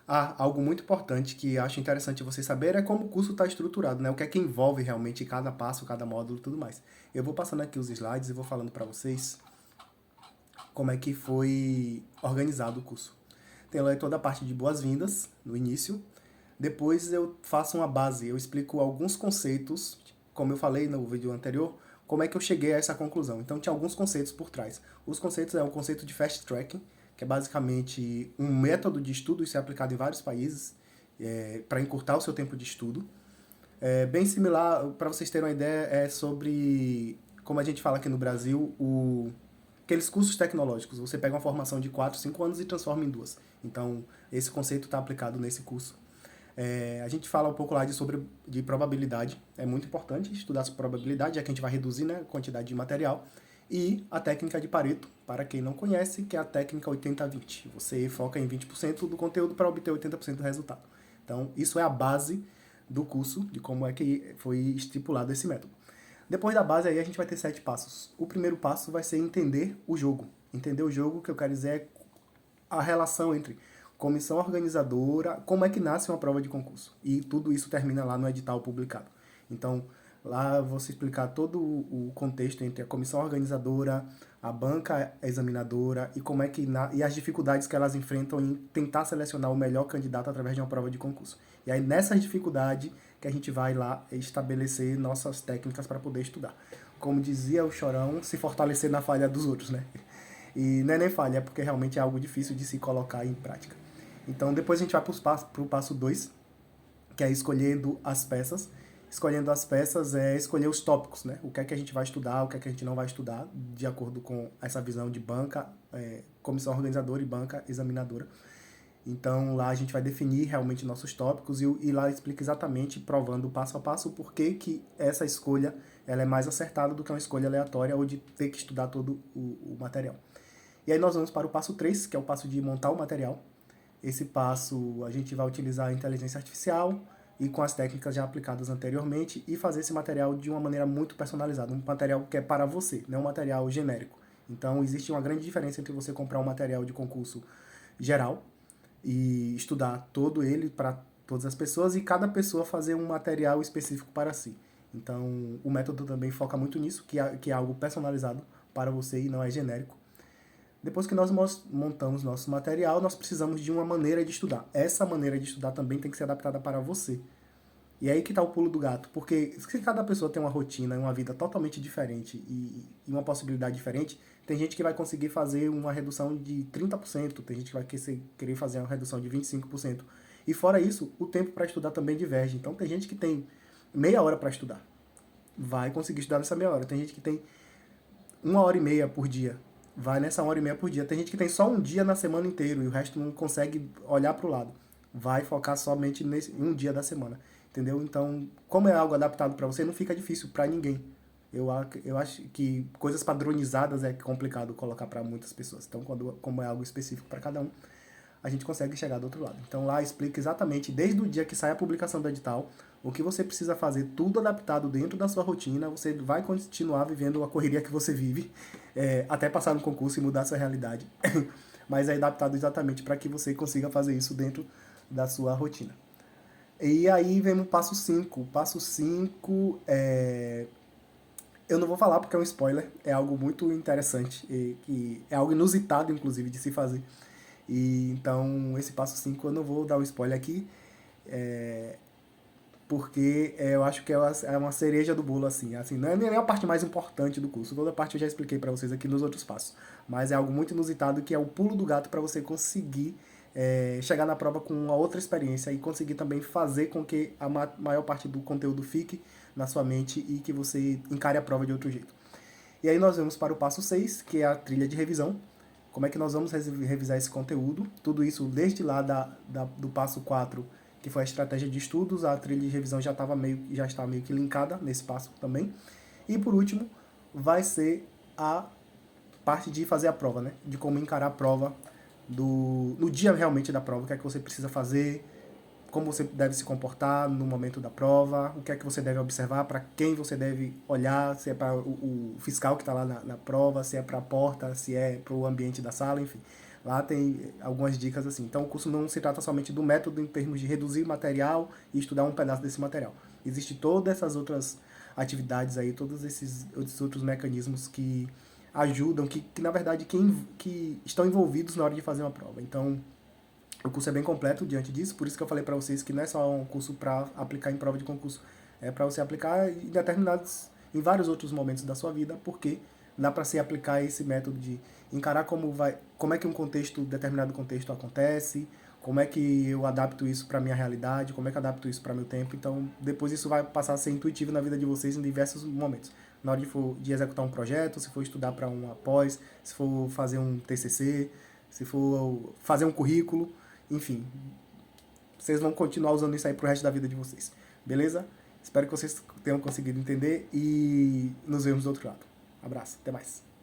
Algo muito importante que acho interessante você saber é como o curso está estruturado, né? O que é que envolve realmente cada passo, cada módulo e tudo mais. Eu vou passando aqui os slides e vou falando para vocês como é que foi organizado o curso. Tem lá toda a parte de boas-vindas no início. Depois eu faço uma base, eu explico alguns conceitos, como eu falei no vídeo anterior, como é que eu cheguei a essa conclusão. Então tinha alguns conceitos por trás. Os conceitos é o conceito de fast tracking, que é basicamente um método de estudo, isso é aplicado em vários países, para encurtar o seu tempo de estudo. É bem similar, para vocês terem uma ideia, é sobre, como a gente fala aqui no Brasil, aqueles cursos tecnológicos. Você pega uma formação de 4, 5 anos e transforma em duas. Então, esse conceito está aplicado nesse curso. A gente fala um pouco lá de probabilidade. É muito importante estudar sobre probabilidade, já que a gente vai reduzir, né, a quantidade de material. E a técnica de Pareto, para quem não conhece, que é a técnica 80-20. Você foca em 20% do conteúdo para obter 80% do resultado. Então, isso é a base do curso, de como é que foi estipulado esse método. Depois da base, aí a gente vai ter 7 passos. O primeiro passo vai ser entender o jogo. Entender o jogo, que eu quero dizer, é a relação entre comissão organizadora, como é que nasce uma prova de concurso. E tudo isso termina lá no edital publicado. Então, lá eu vou explicar todo o contexto entre a comissão organizadora, a banca examinadora e como é que e as dificuldades que elas enfrentam em tentar selecionar o melhor candidato através de uma prova de concurso. E aí nessas dificuldades que a gente vai lá estabelecer nossas técnicas para poder estudar. Como dizia o Chorão, se fortalecer na falha dos outros, né? E não é nem falha, é porque realmente é algo difícil de se colocar em prática. Então depois a gente vai para o passo 2, que é escolhendo as peças. Escolhendo as peças é escolher os tópicos, né? O que é que a gente vai estudar, o que é que a gente não vai estudar, de acordo com essa visão de banca, comissão organizadora e banca examinadora. Então lá a gente vai definir realmente nossos tópicos e lá explica exatamente, provando passo a passo, por que essa escolha ela é mais acertada do que uma escolha aleatória ou de ter que estudar todo o material. E aí nós vamos para o passo 3, que é o passo de montar o material. Esse passo a gente vai utilizar a inteligência artificial e com as técnicas já aplicadas anteriormente e fazer esse material de uma maneira muito personalizada, um material que é para você, não um material genérico. Então existe uma grande diferença entre você comprar um material de concurso geral e estudar todo ele para todas as pessoas e cada pessoa fazer um material específico para si. Então o método também foca muito nisso, que é algo personalizado para você e não é genérico. Depois que nós montamos nosso material, nós precisamos de uma maneira de estudar. Essa maneira de estudar também tem que ser adaptada para você. E aí que está o pulo do gato, porque se cada pessoa tem uma rotina e uma vida totalmente diferente e uma possibilidade diferente, tem gente que vai conseguir fazer uma redução de 30%, tem gente que vai querer fazer uma redução de 25%. E fora isso, o tempo para estudar também diverge. Então tem gente que tem meia hora para estudar, vai conseguir estudar nessa meia hora. Tem gente que tem 1 hora e meia por dia, vai nessa 1 hora e meia por dia. Tem gente que tem só um dia na semana inteira e o resto não consegue olhar para o lado. Vai focar somente nesse um dia da semana, entendeu? Então, como é algo adaptado para você, não fica difícil para ninguém. Eu acho que coisas padronizadas é complicado colocar para muitas pessoas. Então, como é algo específico para cada um, a gente consegue chegar do outro lado. Então lá explica exatamente, desde o dia que sai a publicação do edital, o que você precisa fazer, tudo adaptado dentro da sua rotina. Você vai continuar vivendo a correria que você vive, até passar no concurso e mudar a sua realidade. Mas é adaptado exatamente para que você consiga fazer isso dentro da sua rotina. E aí vem o passo 5. O passo 5 eu não vou falar porque é um spoiler, é algo muito interessante, que é algo inusitado, inclusive, de se fazer. E então, esse passo 5 eu não vou dar o spoiler aqui, porque eu acho que é uma cereja do bolo, assim, não é nem a parte mais importante do curso, toda a parte eu já expliquei para vocês aqui nos outros passos, mas é algo muito inusitado que é o pulo do gato para você conseguir chegar na prova com uma outra experiência e conseguir também fazer com que a maior parte do conteúdo fique na sua mente e que você encare a prova de outro jeito. E aí nós vamos para o passo 6, que é a trilha de revisão. Como é que nós vamos revisar esse conteúdo? Tudo isso desde lá do passo 4, que foi a estratégia de estudos, a trilha de revisão já está meio que linkada nesse passo também. E por último, vai ser a parte de fazer a prova, né? De como encarar a prova no dia realmente da prova, o que é que você precisa fazer, como você deve se comportar no momento da prova, o que é que você deve observar, para quem você deve olhar, se é para o fiscal que está lá na prova, se é para a porta, se é para o ambiente da sala, enfim. Lá tem algumas dicas assim. Então o curso não se trata somente do método em termos de reduzir material e estudar um pedaço desse material. Existem todas essas outras atividades aí, todos esses outros mecanismos que ajudam, que na verdade que estão envolvidos na hora de fazer uma prova. Então o curso é bem completo diante disso, por isso que eu falei para vocês que não é só um curso para aplicar em prova de concurso, é para você aplicar em vários outros momentos da sua vida, porque dá para se aplicar esse método de encarar como é que determinado contexto acontece, como é que eu adapto isso para minha realidade, como é que eu adapto isso para meu tempo. Então, depois isso vai passar a ser intuitivo na vida de vocês em diversos momentos. Na hora de executar um projeto, se for estudar para uma pós, se for fazer um TCC, se for fazer um currículo, enfim, vocês vão continuar usando isso aí pro resto da vida de vocês. Beleza? Espero que vocês tenham conseguido entender e nos vemos do outro lado. Abraço, até mais.